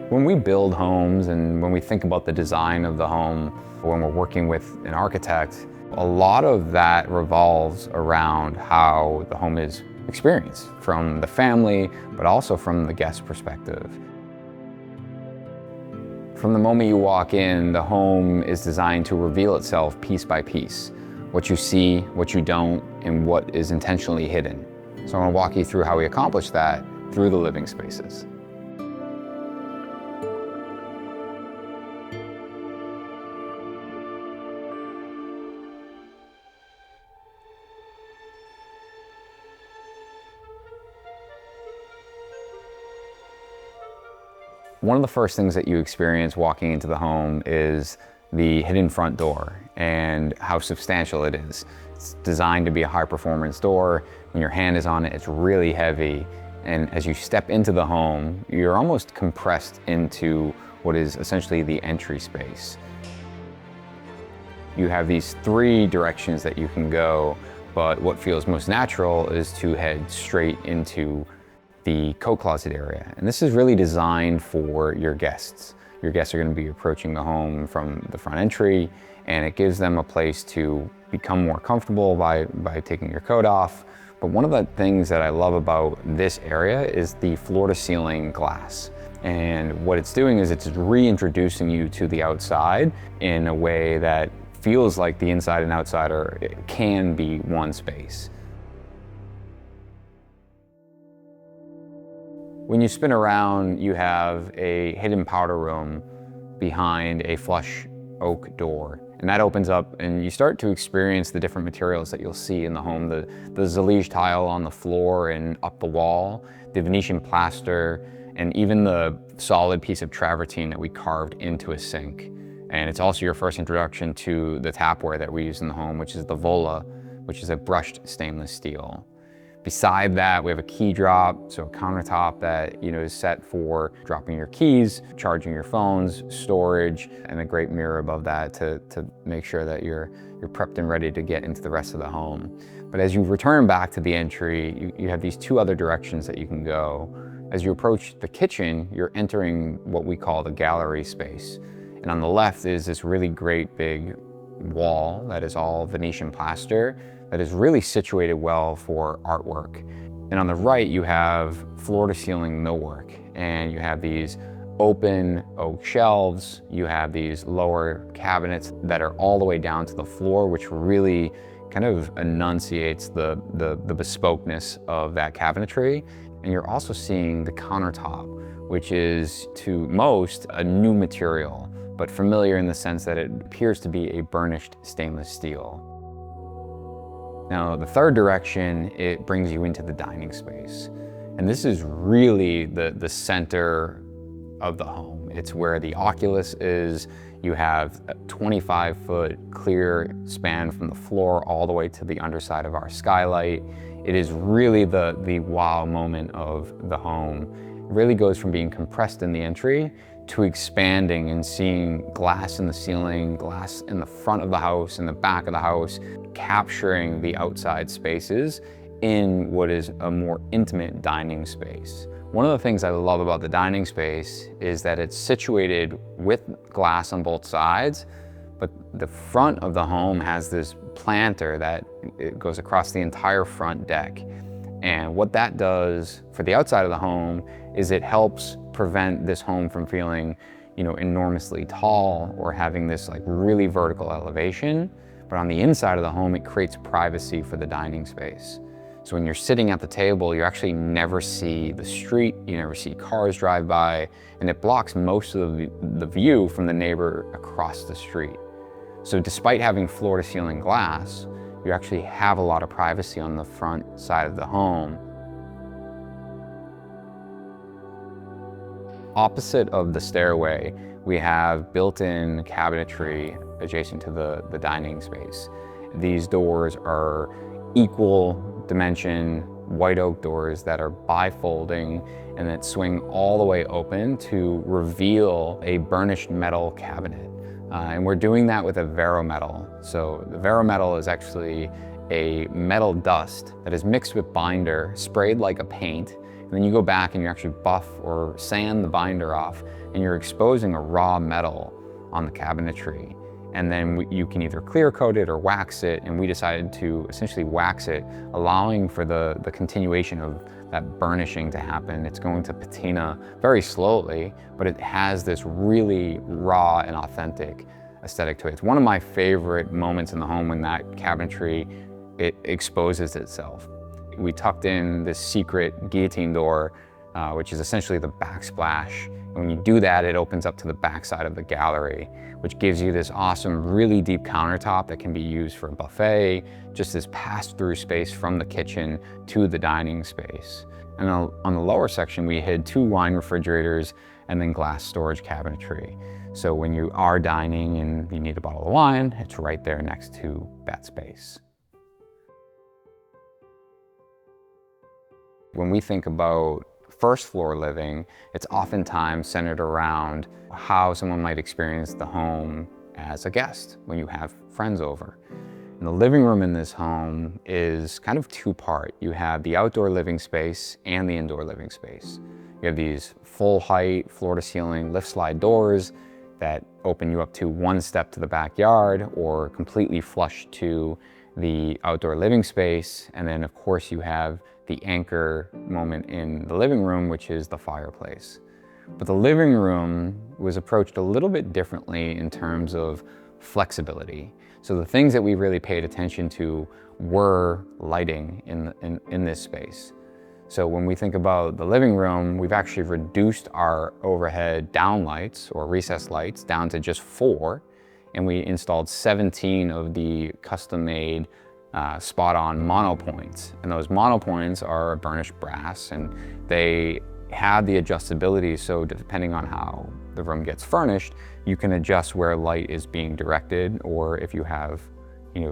When we build homes and when we think about the design of the home, when we're working with an architect, a lot of that revolves around how the home is experienced from the family, but also from the guest perspective. From the moment you walk in, the home is designed to reveal itself piece by piece. What you see, what you don't, and what is intentionally hidden. So I want to walk you through how we accomplish that through the living spaces. One of the first things that you experience walking into the home is the hidden front door and how substantial it is. It's designed to be a high performance door. When your hand is on it, it's really heavy. And as you step into the home, you're almost compressed into what is essentially the entry space. You have these three directions that you can go, but what feels most natural is to head straight into the coat closet area. And this is really designed for your guests. Your guests are going to be approaching the home from the front entry, and it gives them a place to become more comfortable by taking your coat off. But one of the things that I love about this area is the floor to ceiling glass. And what it's doing is it's reintroducing you to the outside in a way that feels like the inside and outside can be one space. When you spin around, you have a hidden powder room behind a flush oak door. And that opens up and you start to experience the different materials that you'll see in the home. The Zalige tile on the floor and up the wall, the Venetian plaster, and even the solid piece of travertine that we carved into a sink. And it's also your first introduction to the tapware that we use in the home, which is the Vola, which is a brushed stainless steel. Beside that, we have a key drop, so a countertop that is set for dropping your keys, charging your phones, storage, and a great mirror above that to make sure that you're prepped and ready to get into the rest of the home. But as you return back to the entry, you have these two other directions that you can go. As you approach the kitchen, you're entering what we call the gallery space. And on the left is this really great big wall that is all Venetian plaster that is really situated well for artwork. And on the right, you have floor to ceiling millwork, and you have these open oak shelves, you have these lower cabinets that are all the way down to the floor, which really kind of enunciates the bespokeness of that cabinetry. And you're also seeing the countertop, which is to most a new material, but familiar in the sense that it appears to be a burnished stainless steel. Now, the third direction, it brings you into the dining space. And this is really the center of the home. It's where the oculus is. You have a 25-foot clear span from the floor all the way to the underside of our skylight. It is really the wow moment of the home. It really goes from being compressed in the entry to expanding and seeing glass in the ceiling, glass in the front of the house, in the back of the house, capturing the outside spaces in what is a more intimate dining space. One of the things I love about the dining space is that it's situated with glass on both sides, but the front of the home has this planter that it goes across the entire front deck. And what that does for the outside of the home is it helps prevent this home from feeling, enormously tall or having this really vertical elevation. But on the inside of the home, it creates privacy for the dining space. So when you're sitting at the table, you actually never see the street, you never see cars drive by, and it blocks most of the view from the neighbor across the street. So despite having floor to ceiling glass, you actually have a lot of privacy on the front side of the home. Opposite of the stairway, we have built-in cabinetry adjacent to the dining space. These doors are equal dimension white oak doors that are bifolding and that swing all the way open to reveal a burnished metal cabinet. And we're doing that with a Vero metal. So the Vero metal is actually a metal dust that is mixed with binder, sprayed like a paint, And then you go back and you actually buff or sand the binder off, and you're exposing a raw metal on the cabinetry. And then you can either clear coat it or wax it, and we decided to essentially wax it, allowing for the continuation of that burnishing to happen. It's going to patina very slowly, but it has this really raw and authentic aesthetic to it. It's one of my favorite moments in the home when that cabinetry, it exposes itself. We tucked in this secret guillotine door, which is essentially the backsplash. And when you do that, it opens up to the backside of the gallery, which gives you this awesome, really deep countertop that can be used for a buffet, just this pass-through space from the kitchen to the dining space. And on the lower section, we hid 2 wine refrigerators and then glass storage cabinetry. So when you are dining and you need a bottle of wine, it's right there next to that space. When we think about first floor living, it's oftentimes centered around how someone might experience the home as a guest when you have friends over. And the living room in this home is kind of 2-part. You have the outdoor living space and the indoor living space. You have these full height, floor to ceiling lift slide doors that open you up to 1 step to the backyard or completely flush to the outdoor living space. And then of course you have the anchor moment in the living room, which is the fireplace. But the living room was approached a little bit differently in terms of flexibility. So the things that we really paid attention to were lighting in this space. So when we think about the living room, we've actually reduced our overhead downlights or recessed lights down to just 4, and we installed 17 of the custom-made spot-on monopoints. And those monopoints are burnished brass, and they have the adjustability, so depending on how the room gets furnished, you can adjust where light is being directed, or if you have,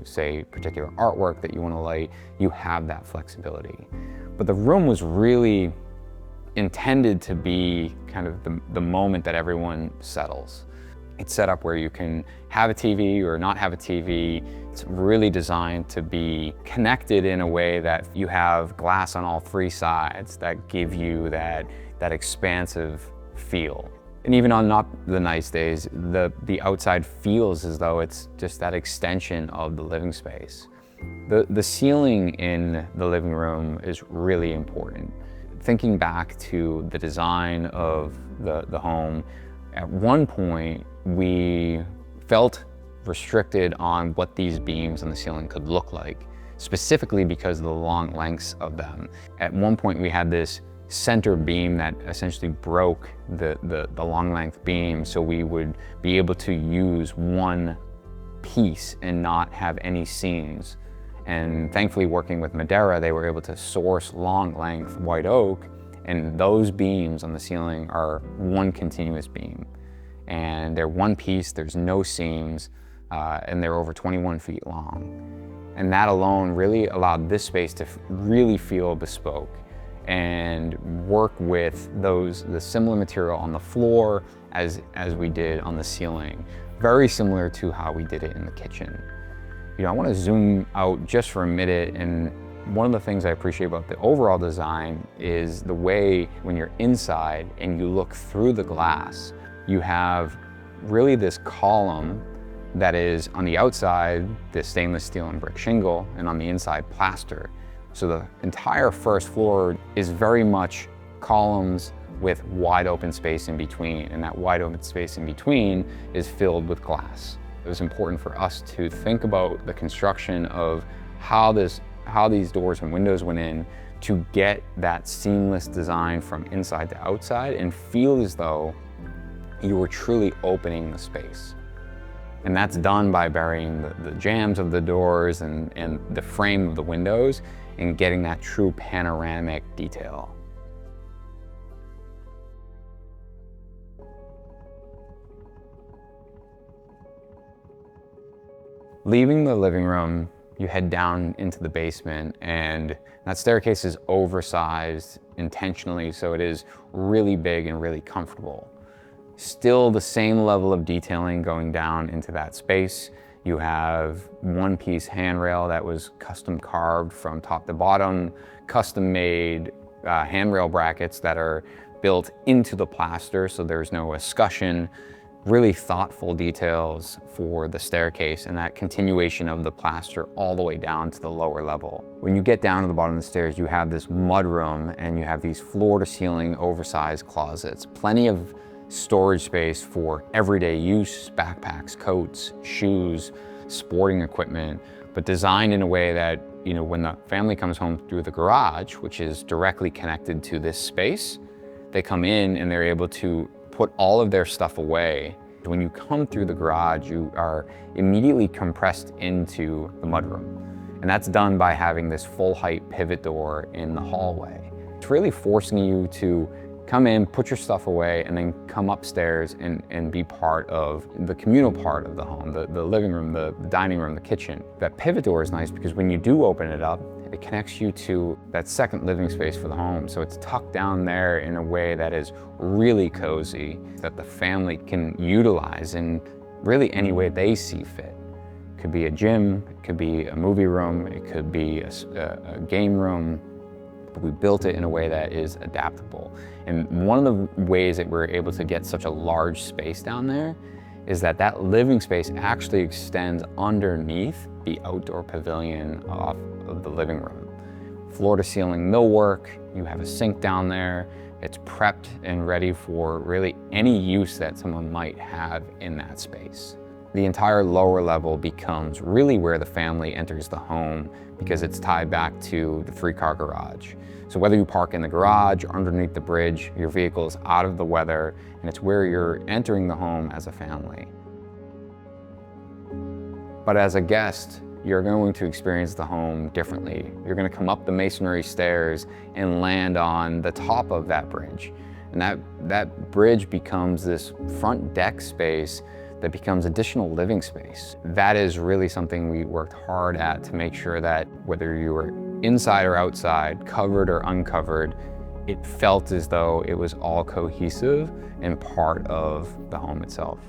say particular artwork that you want to light, you have that flexibility. But the room was really intended to be kind of the moment that everyone settles. It's set up where you can have a TV or not have a TV. It's really designed to be connected in a way that you have glass on all 3 sides that give you that expansive feel. And even on not the nice days, the outside feels as though it's just that extension of the living space. The ceiling in the living room is really important. Thinking back to the design of the home, at one point we felt restricted on what these beams on the ceiling could look like, specifically because of the long lengths of them. At one point we had this center beam that essentially broke the long length beam, so we would be able to use one piece and not have any seams. And thankfully, working with Madeira, they were able to source long length white oak, and those beams on the ceiling are one continuous beam. And they're one piece, there's no seams, and they're over 21 feet long. And that alone really allowed this space to really feel bespoke and work with the similar material on the floor as we did on the ceiling. Very similar to how we did it in the kitchen. I want to zoom out just for a minute, and one of the things I appreciate about the overall design is the way when you're inside and you look through the glass, you have really this column that is on the outside, the stainless steel and brick shingle, and on the inside, plaster. So the entire first floor is very much columns with wide open space in between, and that wide open space in between is filled with glass. It was important for us to think about the construction of how these doors and windows went in to get that seamless design from inside to outside and feel as though you were truly opening the space. And that's done by burying the jambs of the doors and the frame of the windows and getting that true panoramic detail. Leaving the living room, you head down into the basement, and that staircase is oversized intentionally, so it is really big and really comfortable. Still the same level of detailing going down into that space. You have one-piece handrail that was custom carved from top to bottom, custom made handrail brackets that are built into the plaster, so there's no escutcheon. Really thoughtful details for the staircase and that continuation of the plaster all the way down to the lower level. When you get down to the bottom of the stairs, you have this mudroom and you have these floor to ceiling oversized closets. Plenty of storage space for everyday use, backpacks, coats, shoes, sporting equipment, but designed in a way that, you know, when the family comes home through the garage, which is directly connected to this space, they come in and they're able to put all of their stuff away. When you come through the garage, you are immediately compressed into the mudroom. And that's done by having this full height pivot door in the hallway. It's really forcing you to come in, put your stuff away, and then come upstairs and be part of the communal part of the home, the living room, the dining room, the kitchen. That pivot door is nice because when you do open it up, it connects you to that second living space for the home. So it's tucked down there in a way that is really cozy, that the family can utilize in really any way they see fit. It could be a gym, it could be a movie room, it could be a game room. But we built it in a way that is adaptable. And one of the ways that we're able to get such a large space down there is that that living space actually extends underneath the outdoor pavilion off of the living room. Floor to ceiling millwork, you have a sink down there, it's prepped and ready for really any use that someone might have in that space. The entire lower level becomes really where the family enters the home because it's tied back to the 3-car garage. So whether you park in the garage or underneath the bridge, your vehicle is out of the weather and it's where you're entering the home as a family. But as a guest, you're going to experience the home differently. You're going to come up the masonry stairs and land on the top of that bridge. And that bridge becomes this front deck space that becomes additional living space. That is really something we worked hard at to make sure that whether you were inside or outside, covered or uncovered, it felt as though it was all cohesive and part of the home itself.